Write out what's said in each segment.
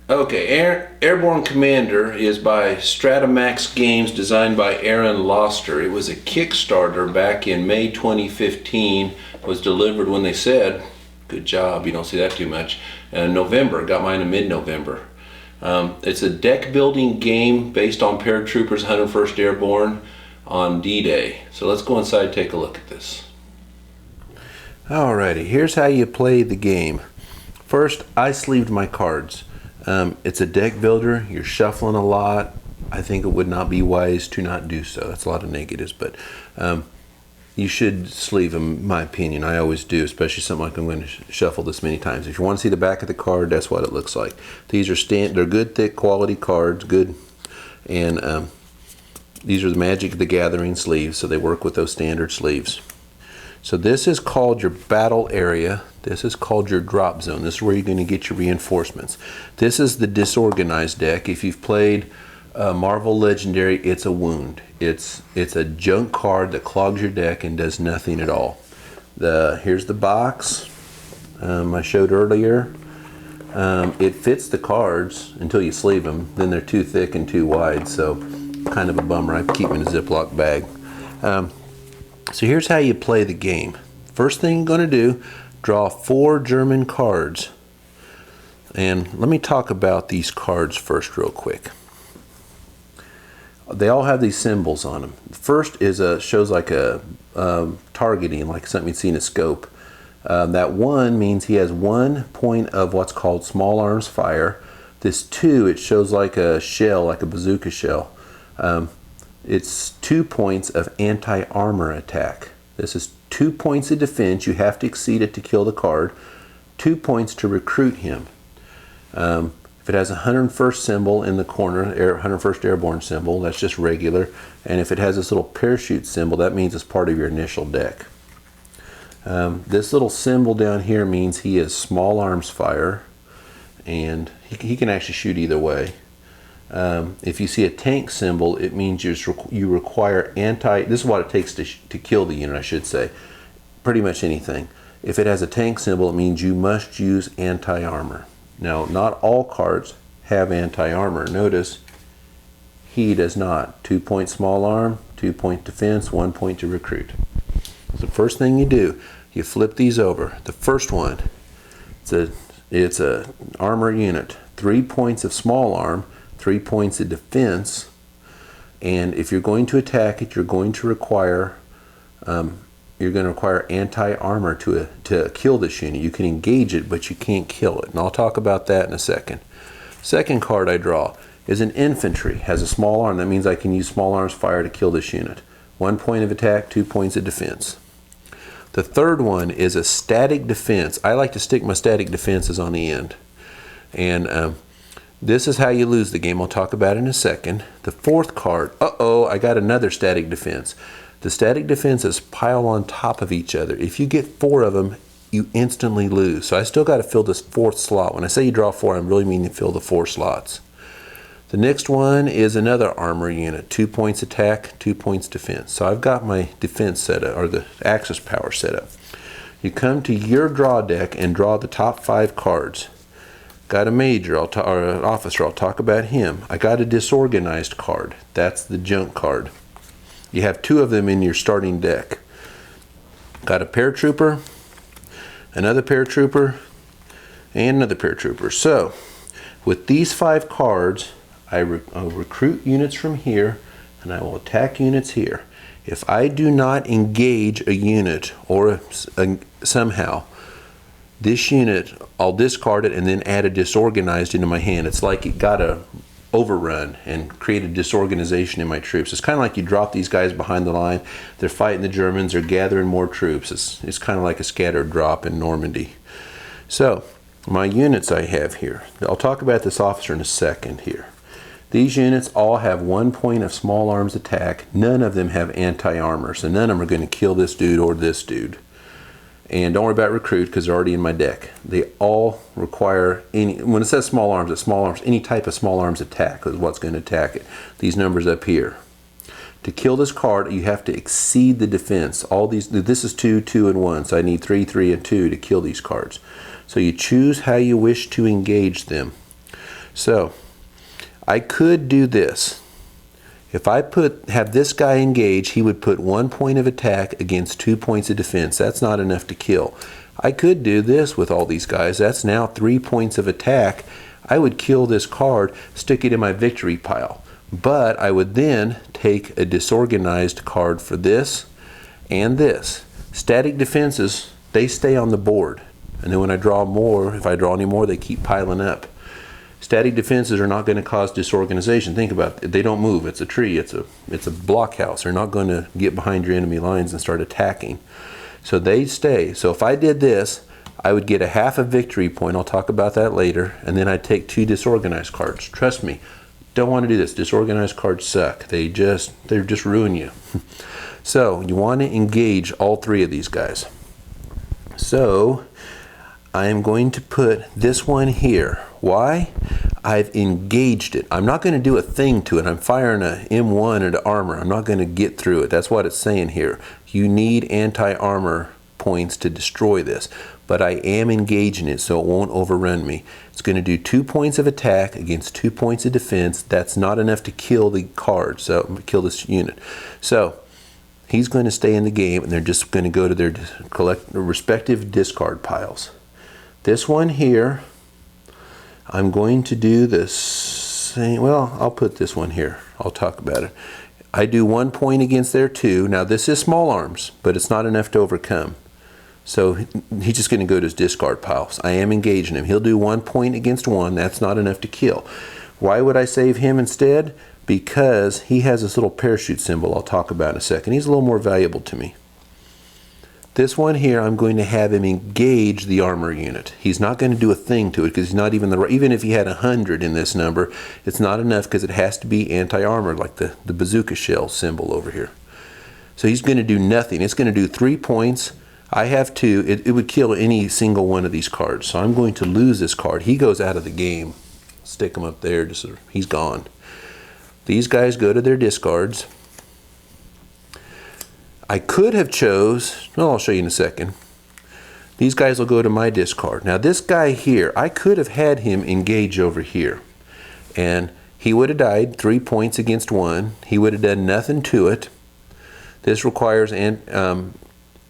Okay, Airborne Commander is by Stratamax Games, designed by Aaron Loster. It was a Kickstarter back in May 2015, was delivered when they said, good job, you don't see that too much, November, got mine in mid-November. It's a deck building game based on paratroopers 101st Airborne on D-Day. So let's go inside and take a look at this. Alrighty, here's how you play the game. First, I sleeved my cards. It's a deck builder, you're shuffling a lot. I think it would not be wise to not do so. That's a lot of negatives, but you should sleeve them, in my opinion. I always do, especially something like I'm going to shuffle this many times. If you want to see the back of the card, that's what it looks like. These are they're good, thick quality cards, good, and these are the Magic the Gathering sleeves, so they work with those standard sleeves. So this is called your battle area. This is called your drop zone. This is where you're going to get your reinforcements. This is the disorganized deck. If you've played Marvel Legendary, it's a wound. It's a junk card that clogs your deck and does nothing at all. Here's the box I showed earlier. It fits the cards until you sleeve them. Then they're too thick and too wide, so kind of a bummer. I keep them in a Ziploc bag. So here's how you play the game. First thing you're going to do, draw 4 German cards. And let me talk about these cards first real quick. They all have these symbols on them. The first is shows like a targeting, like something you'd see in a scope. That 1 means he has 1 point of what's called small arms fire. This 2, it shows like a shell, like a bazooka shell. It's 2 points of anti-armor attack. This is 2 points of defense. You have to exceed it to kill the card. 2 points to recruit him. If it has a 101st symbol in the corner, 101st Airborne symbol, that's just regular. And if it has this little parachute symbol, that means it's part of your initial deck. This little symbol down here means he is small arms fire, and he can actually shoot either way. If you see a tank symbol, it means you require this is what it takes to kill the unit, I should say. Pretty much anything. If it has a tank symbol, it means you must use anti-armor. Now, not all cards have anti-armor. Notice, he does not. 2 point small arm, 2 point defense, 1 point to recruit. So the first thing you do, you flip these over. The first one, it's a armor unit. 3 points of small arm, 3 points of defense, and if you're going to attack it, you're going to require anti-armor to kill this unit. You can engage it, but you can't kill it, and I'll talk about that in a second. Second card I draw is an infantry, has a small arm. That means I can use small arms fire to kill this unit. 1 point of attack, 2 points of defense. The third one is a static defense. I like to stick my static defenses on the end, and this is how you lose the game. I'll talk about it in a second. The fourth card, I got another static defense. The static defenses pile on top of each other. If you get 4 of them, you instantly lose. So I still got to fill this 4th slot. When I say you draw 4, I really mean you fill the 4 slots. The next one is another armor unit. 2 points attack, 2 points defense. So I've got my defense set up, or the Axis power set up. You come to your draw deck and draw the top 5 cards. Got a major, or an officer, I'll talk about him. I got a disorganized card. That's the junk card. You have 2 of them in your starting deck. Got a paratrooper, another paratrooper, and another paratrooper. So, with these 5 cards, I'll recruit units from here, and I will attack units here. If I do not engage a unit, or somehow, this unit, I'll discard it and then add a disorganized into my hand. It's like it got a overrun and created disorganization in my troops. It's kind of like you drop these guys behind the line. They're fighting the Germans. They're gathering more troops. It's kind of like a scattered drop in Normandy. So, my units I have here. I'll talk about this officer in a second here. These units all have 1 point of small arms attack. None of them have anti-armor, so none of them are going to kill this dude or this dude. And don't worry about recruit because they're already in my deck. They all require when it says small arms, it's small arms, any type of small arms attack is what's going to attack it. These numbers up here. To kill this card, you have to exceed the defense. This is 2, 2, and 1, so I need 3, 3, and 2 to kill these cards. So you choose how you wish to engage them. So I could do this. If I have this guy engage, he would put 1 point of attack against 2 points of defense. That's not enough to kill. I could do this with all these guys. That's now 3 points of attack. I would kill this card, stick it in my victory pile. But I would then take a disorganized card for this and this. Static defenses, they stay on the board. And then when I draw more, if I draw any more, they keep piling up. Static defenses are not going to cause disorganization. Think about it. They don't move. It's a tree. It's a blockhouse. They're not going to get behind your enemy lines and start attacking. So they stay. So if I did this, I would get a half a victory point. I'll talk about that later. And then I'd take 2 disorganized cards. Trust me, don't want to do this. Disorganized cards suck. They just ruin you. So you want to engage all 3 of these guys. So I am going to put this one here. Why? I've engaged it. I'm not going to do a thing to it. I'm firing a M1 into armor. I'm not going to get through it. That's what it's saying here. You need anti-armor points to destroy this. But I am engaging it so it won't overrun me. It's going to do 2 points of attack against 2 points of defense. That's not enough to kill the card, so kill this unit. So he's going to stay in the game, and they're just going to go to their respective discard piles. This one here, I'm going to do the same. Well, I'll put this one here. I'll talk about it. I do 1 point against their 2. Now this is small arms, but it's not enough to overcome. So he's just going to go to his discard piles. I am engaging him. He'll do 1 point against 1. That's not enough to kill. Why would I save him instead? Because he has this little parachute symbol I'll talk about in a second. He's a little more valuable to me. This one here, I'm going to have him engage the armor unit. He's not going to do a thing to it because he's not even even if he had 100 in this number, it's not enough because it has to be anti-armor, like the bazooka shell symbol over here. So he's going to do nothing. It's going to do 3 points. I have 2. It would kill any single one of these cards. So I'm going to lose this card. He goes out of the game. Stick him up there. He's gone. These guys go to their discards. I could have well, I'll show you in a second. These guys will go to my discard. Now this guy here, I could have had him engage over here. And he would have died 3 points against 1. He would have done nothing to it. This requires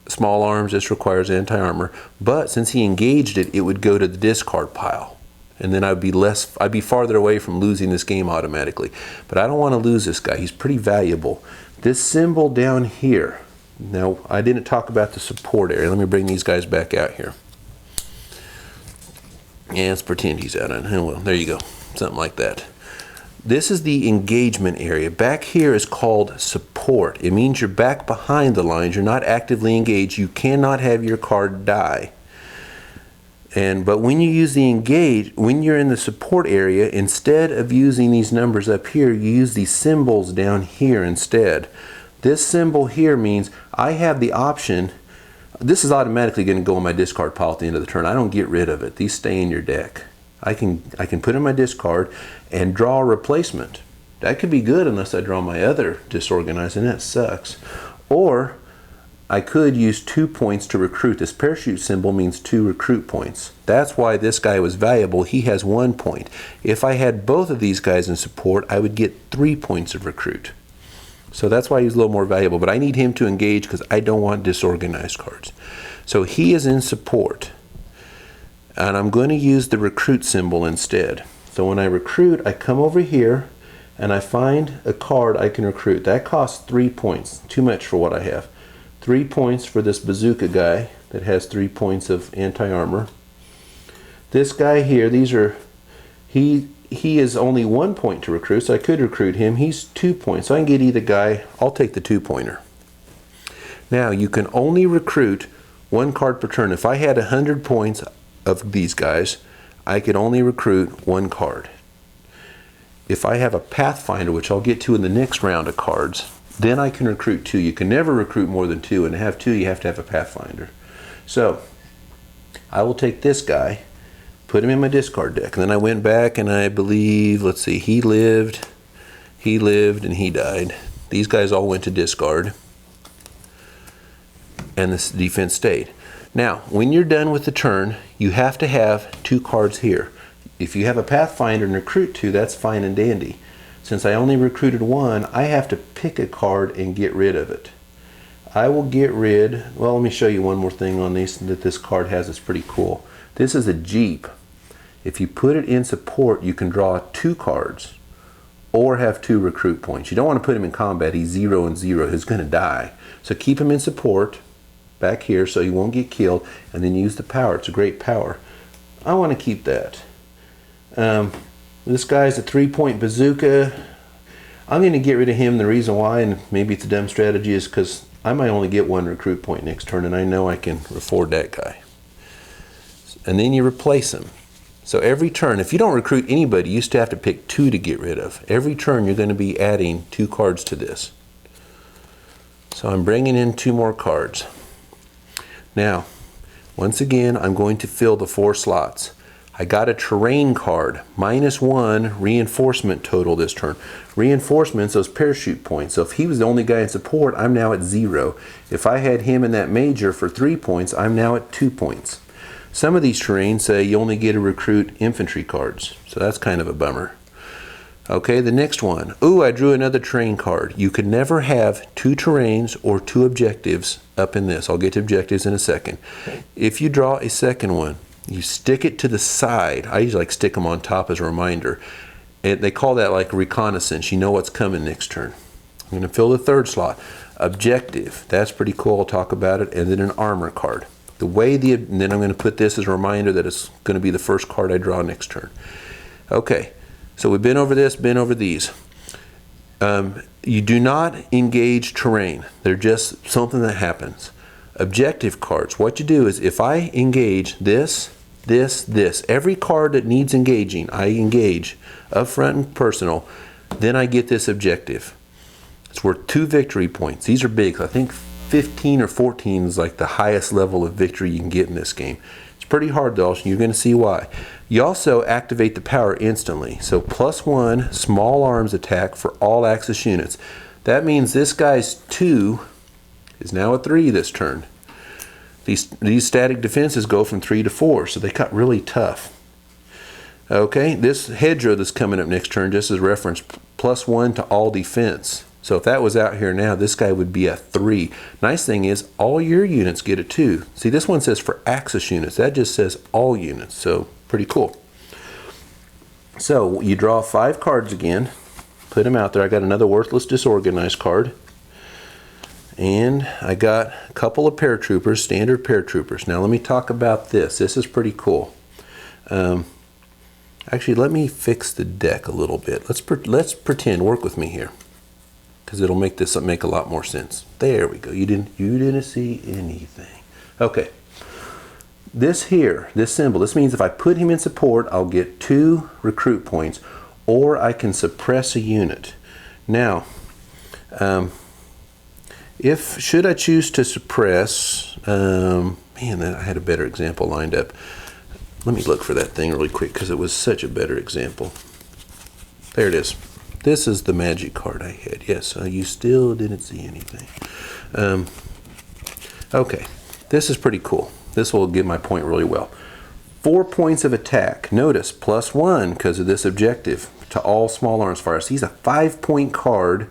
small arms, this requires anti-armor. But since he engaged it, it would go to the discard pile. And then I'd be farther away from losing this game automatically. But I don't want to lose this guy. He's pretty valuable. This symbol down here. Now, I didn't talk about the support area. Let me bring these guys back out here. Yeah, let's pretend he's out on. Well, there you go. Something like that. This is the engagement area. Back here is called support. It means you're back behind the lines. You're not actively engaged. You cannot have your card die. But when you use the engage, when you're in the support area, instead of using these numbers up here, you use these symbols down here instead. This symbol here means I have the option. This is automatically going to go in my discard pile at the end of the turn. I don't get rid of it. These stay in your deck. I can put in my discard and draw a replacement. That could be good unless I draw my other disorganized, and that sucks. Or I could use 2 points to recruit. This parachute symbol means 2 recruit points. That's why this guy was valuable. He has 1 point. If I had both of these guys in support, I would get 3 points of recruit. So that's why he's a little more valuable. But I need him to engage because I don't want disorganized cards. So he is in support. And I'm going to use the recruit symbol instead. So when I recruit, I come over here and I find a card I can recruit. That costs 3 points. Too much for what I have. 3 points for this bazooka guy that has 3 points of anti-armor. This guy here, he is only 1 point to recruit, so I could recruit him. He's 2 points, so I can get either guy. I'll take the 2-pointer. Now, you can only recruit 1 card per turn. If I had 100 points of these guys, I could only recruit 1 card. If I have a Pathfinder, which I'll get to in the next round of cards, then I can recruit 2. You can never recruit more than 2, and to have 2, you have to have a Pathfinder. So, I will take this guy, put him in my discard deck, and then I went back and I believe, let's see, he lived, and he died. These guys all went to discard, and this defense stayed. Now, when you're done with the turn, you have to have 2 cards here. if you have a Pathfinder and recruit 2, that's fine and dandy. Since I only recruited 1, I have to pick a card and get rid of it. I will get rid, well, let me show you one more thing on these that this card has that's pretty cool. This is a Jeep. If you put it in support, you can draw 2 cards or have 2 recruit points. You don't want to put him in combat. He's 0 and 0. He's going to die. So keep him in support back here so he won't get killed, and then use the power. It's a great power. I want to keep that. This guy's a 3-point bazooka. I'm going to get rid of him. The reason why, and maybe it's a dumb strategy, is because I might only get 1 recruit point next turn, and I know I can afford that guy. And then you replace him. So every turn, if you don't recruit anybody, you used to have to pick 2 to get rid of. Every turn you're going to be adding 2 cards to this. So I'm bringing in 2 more cards. Now, once again, I'm going to fill the 4 slots. I got a terrain card, -1 reinforcement total this turn. Reinforcements, those parachute points. So if he was the only guy in support, I'm now at 0. If I had him in that major for 3 points, I'm now at 2 points. Some of these terrains say you only get to recruit infantry cards, so that's kind of a bummer. Okay, the next one. Ooh, I drew another terrain card. You can never have 2 terrains or 2 objectives up in this. I'll get to objectives in a second. If you draw a second one, you stick it to the side. I usually like stick them on top as a reminder. And they call that like reconnaissance. You know what's coming next turn. I'm going to fill the 3rd slot. Objective. That's pretty cool. I'll talk about it. And then an armor card. And then I'm going to put this as a reminder that it's going to be the first card I draw next turn. Okay, so we've been over this, been over these. You do not engage terrain. They're just something that happens. Objective cards, what you do is if I engage this, every card that needs engaging, I engage up front and personal, then I get this objective. It's worth 2 victory points. These are big. I think 15 or 14 is like the highest level of victory you can get in this game. It's pretty hard though, so you're going to see why. You also activate the power instantly. So +1 small arms attack for all Axis units. That means this guy's 2 is now a 3 this turn. These static defenses go from 3 to 4, so they got really tough. Okay, this hedgerow that's coming up next turn, just as reference, +1 to all defense. So if that was out here now, this guy would be a 3. Nice thing is, all your units get a 2. See, this one says for Axis units. That just says all units, so pretty cool. So you draw 5 cards again, put them out there. I got another worthless disorganized card. And I got a couple of paratroopers, standard paratroopers. Now let me talk about this. This is pretty cool. Actually, let me fix the deck a little bit. Let's pretend, work with me here, because it'll make this make a lot more sense. There we go. You didn't see anything. Okay. This here, this symbol, this means if I put him in support, I'll get 2 recruit points, or I can suppress a unit. Now, should I choose to suppress, man, I had a better example lined up. Let me look for that thing really quick because it was such a better example. There it is. This is the magic card I had. Yes, you still didn't see anything. Okay, this is pretty cool. This will get my point really well. 4 points of attack. Notice +1 because of this objective to all small arms fires. He's a 5-point card,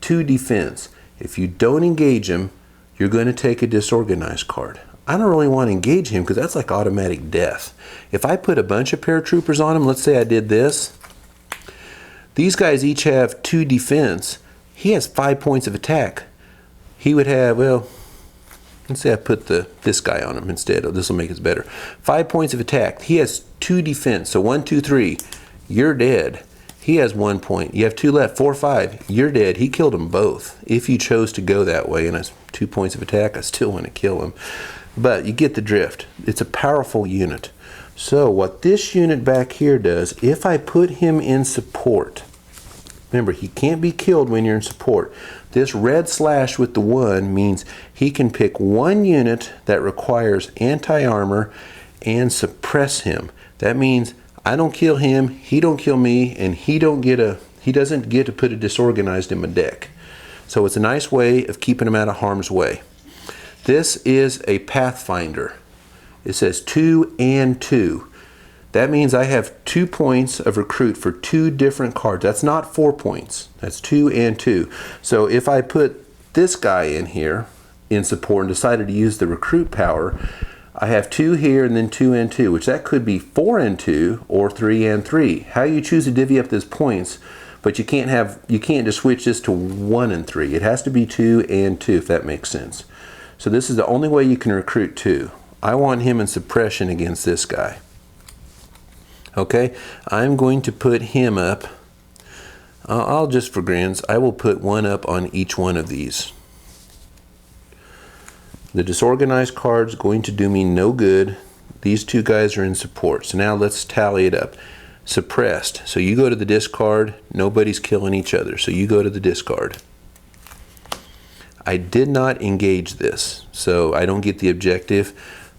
2 defense. If you don't engage him, you're going to take a disorganized card. I don't really want to engage him because that's like automatic death. If I put a bunch of paratroopers on him, let's say I did this. These guys each have 2 defense. He has 5 points of attack. He would have, well, let's say I put this guy on him instead. This will make it better. 5 points of attack. He has 2 defense. So 1, 2, 3. You're dead. He has 1 point. You have 2 left. 4, 5. You're dead. He killed them both. If you chose to go that way and has 2 points of attack, I still want to kill him. But you get the drift. It's a powerful unit. So what this unit back here does, if I put him in support, remember he can't be killed when you're in support. This red slash with the 1 means he can pick 1 unit that requires anti-armor and suppress him. That means I don't kill him, he don't kill me, and he doesn't get to put a disorganized in my deck. So it's a nice way of keeping him out of harm's way. This is a Pathfinder. It says 2 and 2. That means I have 2 points of recruit for 2 different cards. That's not 4 points. That's 2 and 2. So if I put this guy in here in support and decided to use the recruit power, I have 2 here and then 2 and 2, which that could be 4 and 2 or 3 and 3. How you choose to divvy up those points, but you can't just switch this to 1 and 3. It has to be 2 and 2, if that makes sense. So this is the only way you can recruit 2. I want him in suppression against this guy. Okay, I'm going to put him up. I'll just for grins, I will put 1 up on each one of these. The disorganized card's going to do me no good. These 2 guys are in support. So now let's tally it up. Suppressed. So you go to the discard. Nobody's killing each other. So you go to the discard. I did not engage this, so I don't get the objective.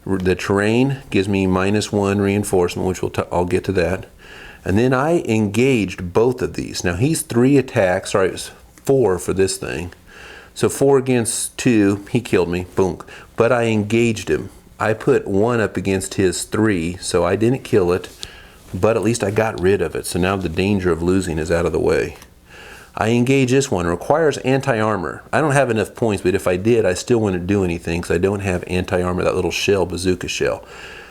The terrain gives me -1 reinforcement, which I'll get to that. And then I engaged both of these. Now he's 3 attacks. Sorry, it was 4 for this thing. So 4 against 2, he killed me, boom. But I engaged him. I put 1 up against his 3, so I didn't kill it, but at least I got rid of it. So now the danger of losing is out of the way. I engage this one. It requires anti-armor. I don't have enough points, but if I did, I still wouldn't do anything because I don't have anti-armor, that little shell, bazooka shell.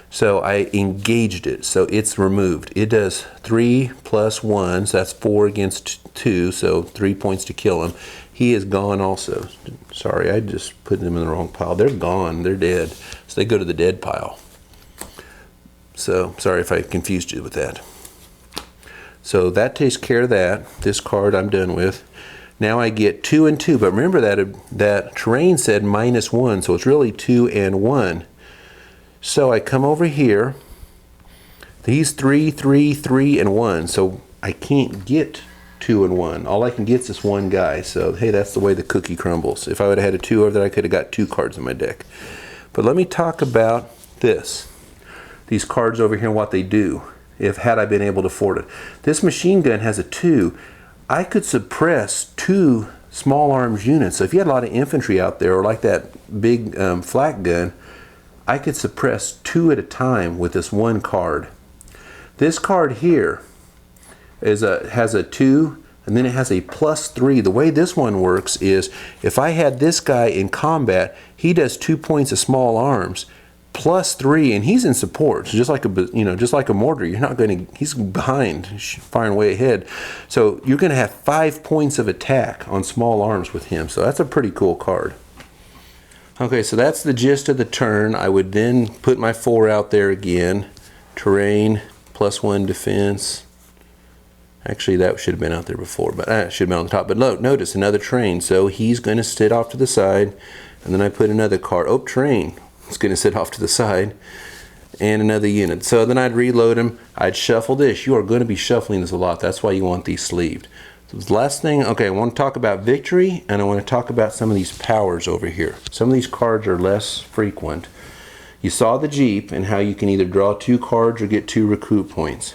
So I engaged it, so it's removed. It does 3 + 1, so that's 4 against 2, so 3 points to kill him. He is gone also. Sorry, I just put them in the wrong pile. They're gone, they're dead. So they go to the dead pile. So sorry if I confused you with that. So that takes care of that. This card I'm done with. Now I get 2 and 2, but remember that terrain said -1, so it's really 2 and 1. So I come over here. These 3, 3, 3, and 1. So I can't get 2 and 1. All I can get is this one guy. So hey, that's the way the cookie crumbles. If I would have had a 2 over there, I could have got 2 cards in my deck. But let me talk about this. These cards over here and what they do. Had I been able to afford it. This machine gun has a 2. I could suppress 2 small arms units. So if you had a lot of infantry out there, or like that big flak gun, I could suppress 2 at a time with this one card. This card here has a 2, and then it has a +3. The way this one works is if I had this guy in combat, he does 2 points of small arms. +3, and he's in support. So just like a mortar, you're not going to. He's behind, firing way ahead. So you're going to have 5 points of attack on small arms with him. So that's a pretty cool card. Okay, so that's the gist of the turn. I would then put my 4 out there again. Terrain, +1 defense. Actually, that should have been out there before, but it should have been on the top. But look, notice another terrain. So he's going to sit off to the side, and then I put another card. Oh, terrain. It's going to sit off to the side, and another unit. So then I'd reload them. I'd shuffle this. You are going to be shuffling this a lot. That's why you want these sleeved. So the last thing, okay, I want to talk about victory, and I want to talk about some of these powers over here. Some of these cards are less frequent. You saw the Jeep and how you can either draw 2 cards or get 2 recruit points.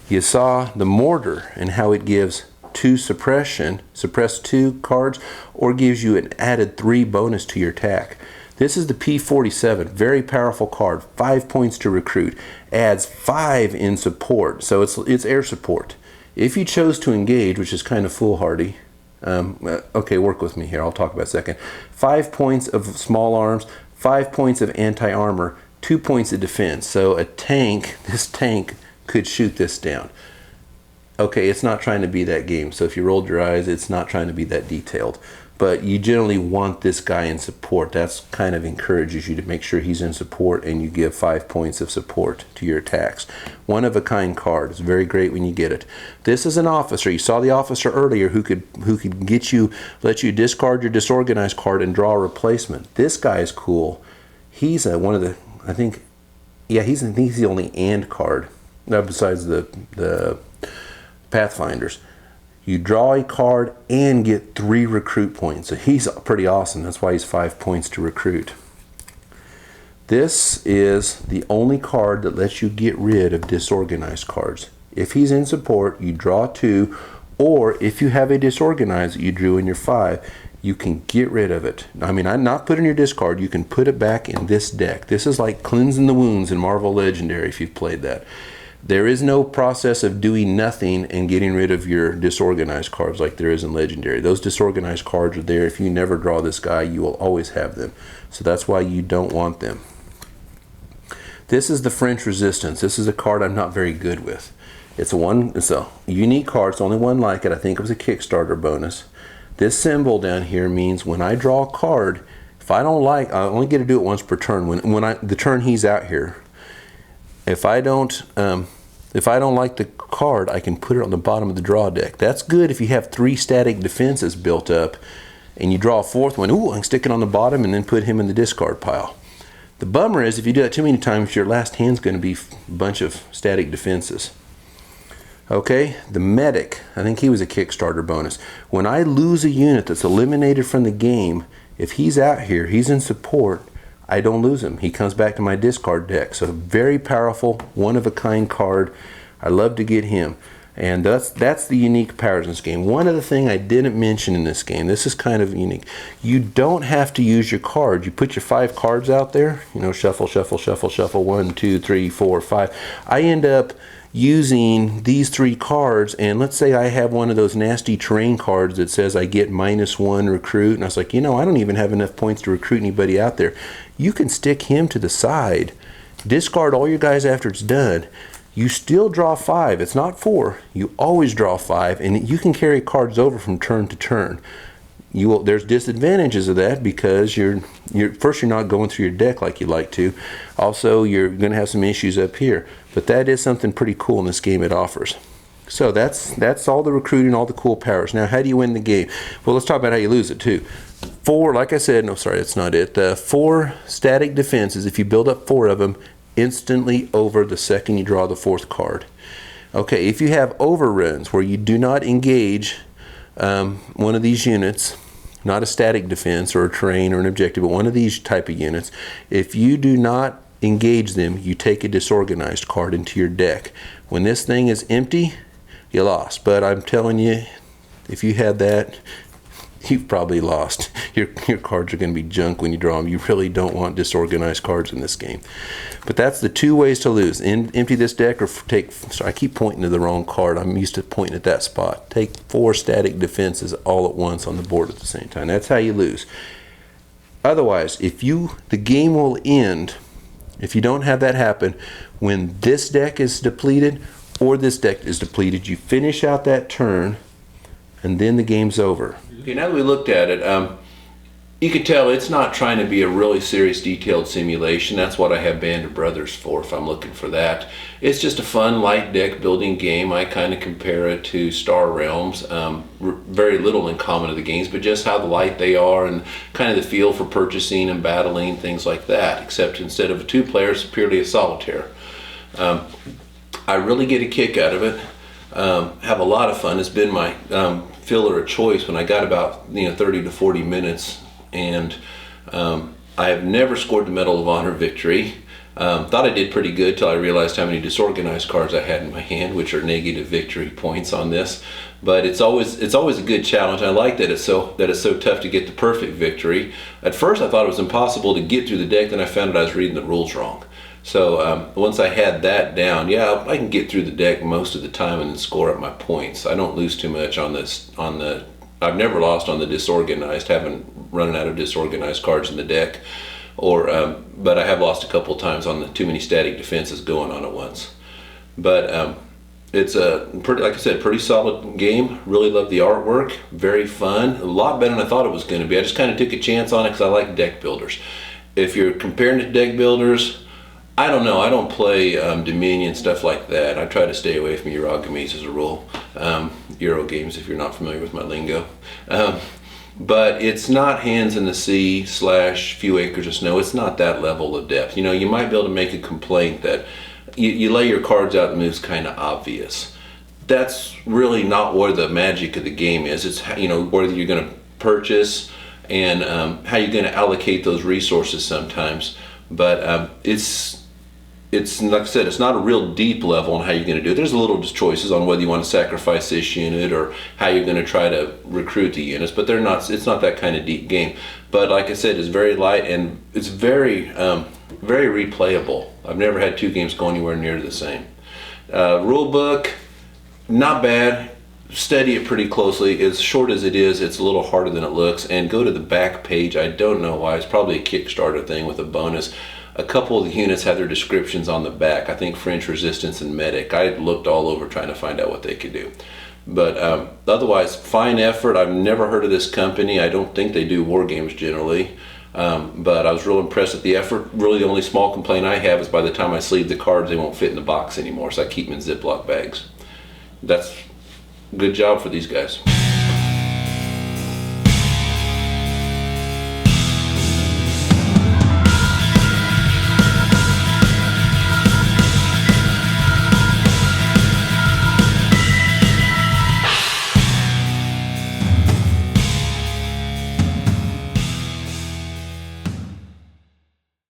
You saw the mortar and how it gives 2 suppression, suppress 2 cards, or gives you an added 3 bonus to your attack. This is the P47, very powerful card, 5 points to recruit, adds 5 in support, so it's air support. If you chose to engage, which is kind of foolhardy, okay, work with me here, I'll talk about it in a second. 5 points of small arms, 5 points of anti-armor, 2 points of defense. So a tank, this tank could shoot this down. Okay, it's not trying to be that game, so if you rolled your eyes, it's not trying to be that detailed. But you generally want this guy in support. That's kind of encourages you to make sure he's in support, and you give 5 points of support to your attacks. One of a kind card. It's very great when you get it. This is an officer. You saw the officer earlier who could get you, let you discard your disorganized card and draw a replacement. This guy is cool. He's one of the, I think he's the only and card besides the Pathfinders. You draw a card and get 3 recruit points. So he's pretty awesome. That's why he's 5 points to recruit. This is the only card that lets you get rid of disorganized cards. If he's in support, you draw 2, or if you have a disorganized that you drew in your 5, you can get rid of it. I mean, I'm not putting your discard. You can put it back in this deck. This is like cleansing the wounds in Marvel Legendary if you've played that. There is no process of doing nothing and getting rid of your disorganized cards like there is in Legendary. Those disorganized cards are there. If you never draw this guy, you will always have them. So that's why you don't want them. This is the French Resistance. This is a card I'm not very good with. It's a unique card. It's only one like it. I think it was a Kickstarter bonus. This symbol down here means when I draw a card, if I don't like, I only get to do it once per turn. The turn he's out here, if I don't like the card, I can put it on the bottom of the draw deck. That's good if you have 3 static defenses built up, and you draw a 4th one. Ooh, I can stick it on the bottom and then put him in the discard pile. The bummer is if you do that too many times, your last hand's going to be a bunch of static defenses. Okay, the medic, I think he was a Kickstarter bonus. When I lose a unit that's eliminated from the game, if he's out here, he's in support, I don't lose him. He comes back to my discard deck. So very powerful, one-of-a-kind card. I love to get him. And that's the unique powers in this game. One other thing I didn't mention in this game, this is kind of unique. You don't have to use your cards. You put your 5 cards out there, you know, shuffle, shuffle, shuffle, shuffle, 1, 2, 3, 4, 5. I end up using these 3 cards, and let's say I have one of those nasty terrain cards that says I get -1 recruit, and I was like, you know, I don't even have enough points to recruit anybody out there. You can stick him to the side, discard all your guys after it's done. You still draw 5. It's not 4. You always draw 5, and you can carry cards over from turn to turn. There's disadvantages of that because first you're not going through your deck like you like to. Also, you're going to have some issues up here. But that is something pretty cool in this game it offers. So that's all the recruiting, all the cool powers. Now, how do you win the game? Well, let's talk about how you lose it too. 4, like I said, no, sorry, that's not it. 4 static defenses. If you build up 4 of them, instantly over the second you draw the 4th card. Okay, if you have overruns where you do not engage one of these units, not a static defense or a terrain or an objective, but one of these type of units, if you do not engage them, you take a disorganized card into your deck. When this thing is empty, you lost. But I'm telling you, if you had that, you've probably lost. Your cards are going to be junk when you draw them. You really don't want disorganized cards in this game. But that's the 2 ways to lose. Empty this deck or take, sorry, I keep pointing to the wrong card. I'm used to pointing at that spot. Take 4 static defenses all at once on the board at the same time. That's how you lose. Otherwise, the game will end if you don't have that happen when this deck is depleted or this deck is depleted. You finish out that turn, and then the game's over. Okay, now that we looked at it, you can tell it's not trying to be a really serious, detailed simulation. That's what I have Band of Brothers for, if I'm looking for that. It's just a fun, light deck building game. I kind of compare it to Star Realms. Very little in common to the games, but just how light they are and kind of the feel for purchasing and battling, things like that. Except instead of a 2-player, it's purely a solitaire. I really get a kick out of it. Have a lot of fun. It's been my filler of choice when I got about 30 to 40 minutes, and I have never scored the Medal of Honor victory. Thought I did pretty good till I realized how many disorganized cards I had in my hand, which are negative victory points on this. But it's always a good challenge. I like that it's so tough to get the perfect victory. At first I thought it was impossible to get through the deck, then I found out I was reading the rules wrong. So once I had that down, yeah, I can get through the deck most of the time and then score up my points. I don't lose too much on this. I've never lost on the disorganized. Haven't run out of disorganized cards in the deck, but I have lost a couple times on the too many static defenses going on at once. But it's a like I said, pretty solid game. Really love the artwork. Very fun. A lot better than I thought it was going to be. I just kind of took a chance on it because I like deck builders. If you're comparing it to deck builders, I don't know. I don't play Dominion, stuff like that. I try to stay away from Eurogames as a rule. Euro games, if you're not familiar with my lingo. But it's not Hands in the Sea / Few Acres of Snow. It's not that level of depth. You might be able to make a complaint that you lay your cards out and the move's kind of obvious. That's really not where the magic of the game is. It's whether you're going to purchase and how you're going to allocate those resources sometimes. But it's like I said, it's not a real deep level on how you're going to do it. There's a little choices on whether you want to sacrifice this unit or how you're going to try to recruit the units, but it's not that kind of deep game. But like I said, it's very light and it's very very replayable. I've never had 2 games go anywhere near the same. Rule book, not bad. Study it pretty closely. As short as it is, it's a little harder than it looks. And go to the back page. I don't know why. It's probably a Kickstarter thing with a bonus. A couple of the units have their descriptions on the back. I think French Resistance and Medic. I looked all over trying to find out what they could do. But otherwise, fine effort. I've never heard of this company. I don't think they do war games generally. But I was real impressed with the effort. Really, the only small complaint I have is by the time I sleeve the cards, they won't fit in the box anymore. So I keep them in Ziploc bags. That's good job for these guys.